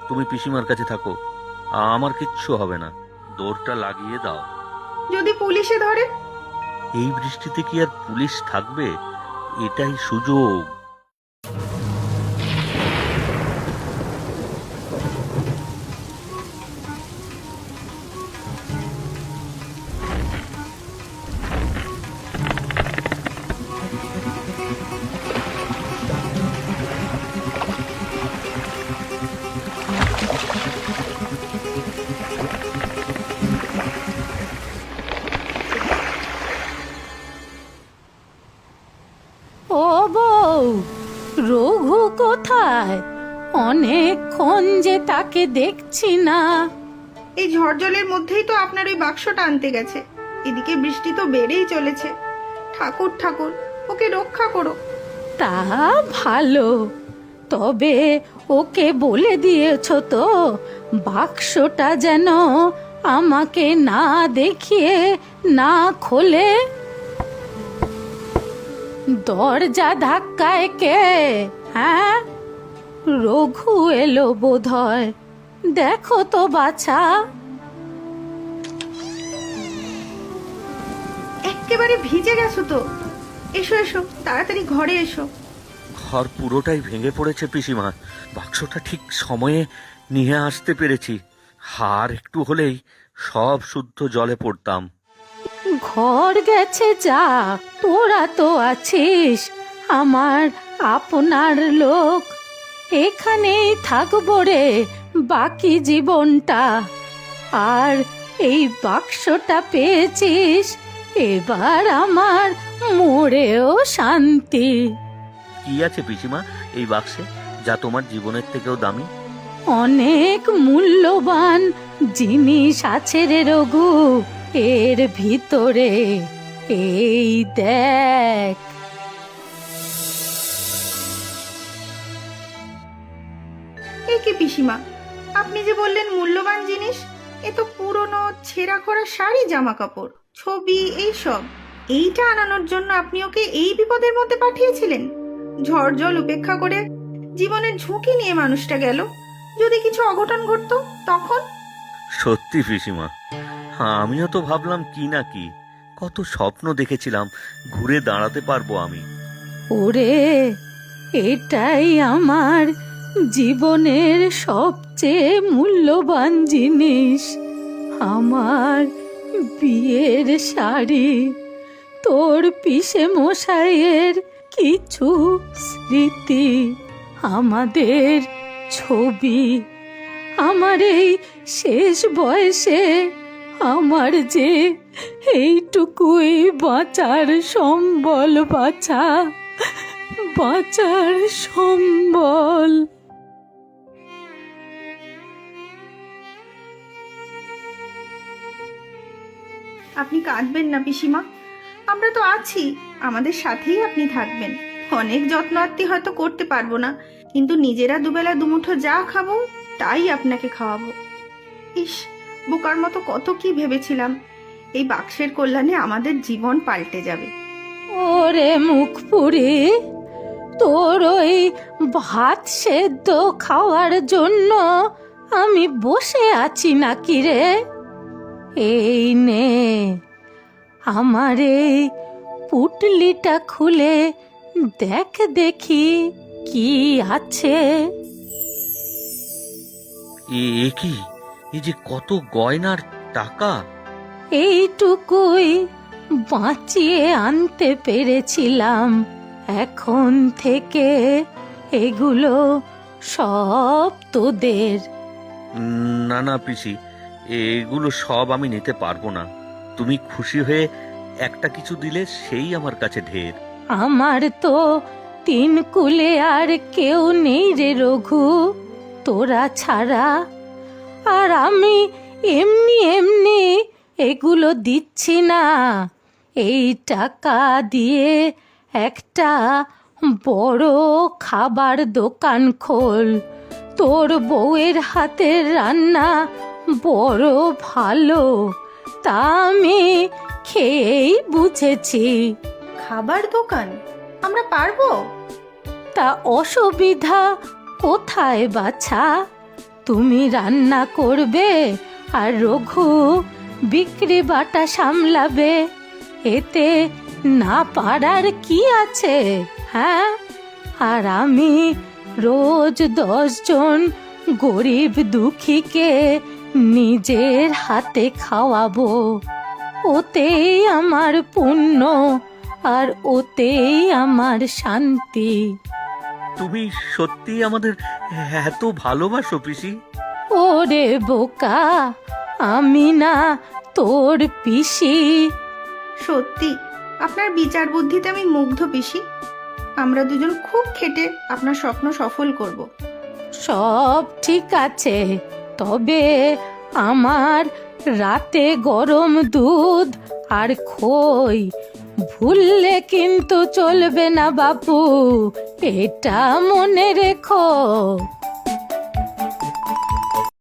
তুমি পিসিমার কাছে থাকো, আমার কিচ্ছু হবে না। দৌড়টা লাগিয়ে দাও। যদি পুলিশে ধরে? এই বৃষ্টিতে কি আর পুলিশ থাকবে? এটাই সুযোগ। ও বউ, রঘু কোথায়? অনেকক্ষণ যে তাকে দেখছি না। এই ঝড় জলের মধ্যেই তো আপনার ওই বাক্সটা আনতে গেছে। এদিকে বৃষ্টি তো বেড়েই চলেছে। ঠাকুর ঠাকুর, ওকে রক্ষা করো। তা ভালো, তবে ওকে বলে দিয়েছ তো বাক্সটা যেন আমাকে না দেখিয়ে না খোলে? দরজা ধাক্কায় কে? হ্যাঁ, রঘু এলো বোধহয়। দেখো তো বাছা। একেবারে ভিজে গেছো তো। এসো এসো, তাড়াতাড়ি ঘরে এসো। ঘর পুরোটাই ভেঙে পড়েছে পিসিমা। বাক্সটা ঠিক সময়ে নিয়ে আসতে পেরেছি। হার একটু হলেই সব শুদ্ধ জলে পড়তাম। ঘর গেছে যা, তোরা তো আছিস আমার আপনার লোক। এখানেই থাকবো রে বাকি জীবনটা। আর এই বাক্সটা পেয়েছিস, এবার আমার মরেও শান্তি। কি আছে পিসিমা এই বাক্সে, যা তোমার জীবনের থেকেও দামি? অনেক মূল্যবান জিনিস আছে রে রঘু এর ভিতরে। এই দেখ। এ কি পিসিমা, আপনি যে বললেন মূল্যবান জিনিস, এ তো পুরনো ছেঁড়া খোড়া শাড়ি, জামা কাপড়, ছবি, এইসব। এইটা আনানোর জন্য আপনি ওকে এই বিপদের মধ্যে পাঠিয়েছিলেন? ঝড় জল উপেক্ষা করে জীবনের ঝুঁকি নিয়ে মানুষটা গেল। যদি কিছু অঘটন ঘটতো তখন? সত্যি পিসিমা, আমিও তো ভাবলাম কি না কি, কত স্বপ্ন দেখেছিলাম ঘুরে দাঁড়াতে পারবো আমি। ওরে, এটাই আমার জীবনের সবচেয়ে মূল্যবান জিনিস। আমার বিয়ের শাড়ি, তোর পিসে মশাইয়ের কিছু স্মৃতি, আমাদের ছবি। আমার এই শেষ বয়সে আমার যে এইটুকুই বাঁচার সম্বল, বাঁচার সম্বল। আপনি কাঁদবেন না পিসিমা, আমরা তো আছি, আমাদের সাথেই আপনি থাকবেন। অনেক যত্ন আত্তি হয়তো করতে পারবো না, কিন্তু নিজেরা দুবেলা দুমুঠো যা খাবো তাই আপনাকে খাওয়াবো। ইস, বোকার মতো কত কি ভেবেছিলাম। এই বাক্সের কল্যাণে আমাদের জীবন পাল্টে যাবে। ওরে মুখ পুরি, তোর ওই ভাত সেদ্ধ খাওয়ার জন্য আমি বসে আছি নাকি রে? এই নে, আমার এই পুটলিটা খুলে দেখ দেখি কি আছে। এ কি, এই যে কত গয়নার টাকা! এইটুকুই বাঁচিয়ে আনতে পেরেছিলাম। এখন থেকে এগুলো সব তোদের। না না পিসি, এগুলো সব আমি নিতে পারবো না। তুমি খুশি হয়ে একটা কিছু দিলে সেই আমার কাছে ঢের। আমার তো তিন কুলে আর কেউ নেই রে রঘু, তোরা ছাড়া। আর আমি এমনি এমনি এগুলো দিচ্ছি না। এই টাকা দিয়ে একটা বড় খাবার দোকান খোল। তোর বউয়ের হাতের রান্না বড় ভালো, তা আমি খেয়েই বুঝেছি। খাবার দোকান আমরা পারবো? তা অসুবিধা কোথায় বাছা? তুমি রান্না করবে আর রঘু বিক্রি বাটা সামলাবে। এতে না পারার কি আছে? হ্যাঁ, আর আমি রোজ 10 জন গরিব দুঃখীকে নিজের হাতে খাওয়াবো। ওতেই আমার পুণ্য, আর ওতেই আমার শান্তি। তুমি সত্যি আমাদের এত ভালোবাসো পিসি? ওরে বোকা, আমি না তোর পিসি? সত্যি আপনার বিচার বুদ্ধিতে আমি মুগ্ধ পিসি। আমরা দুজন খুব খেটে আপনার স্বপ্ন সফল করব। সব ঠিক আছে, তবে আমার রাতে গরম দুধ আর খই ভুললে কিন্তু চলবে না বাপু, এটা মনে রেখো।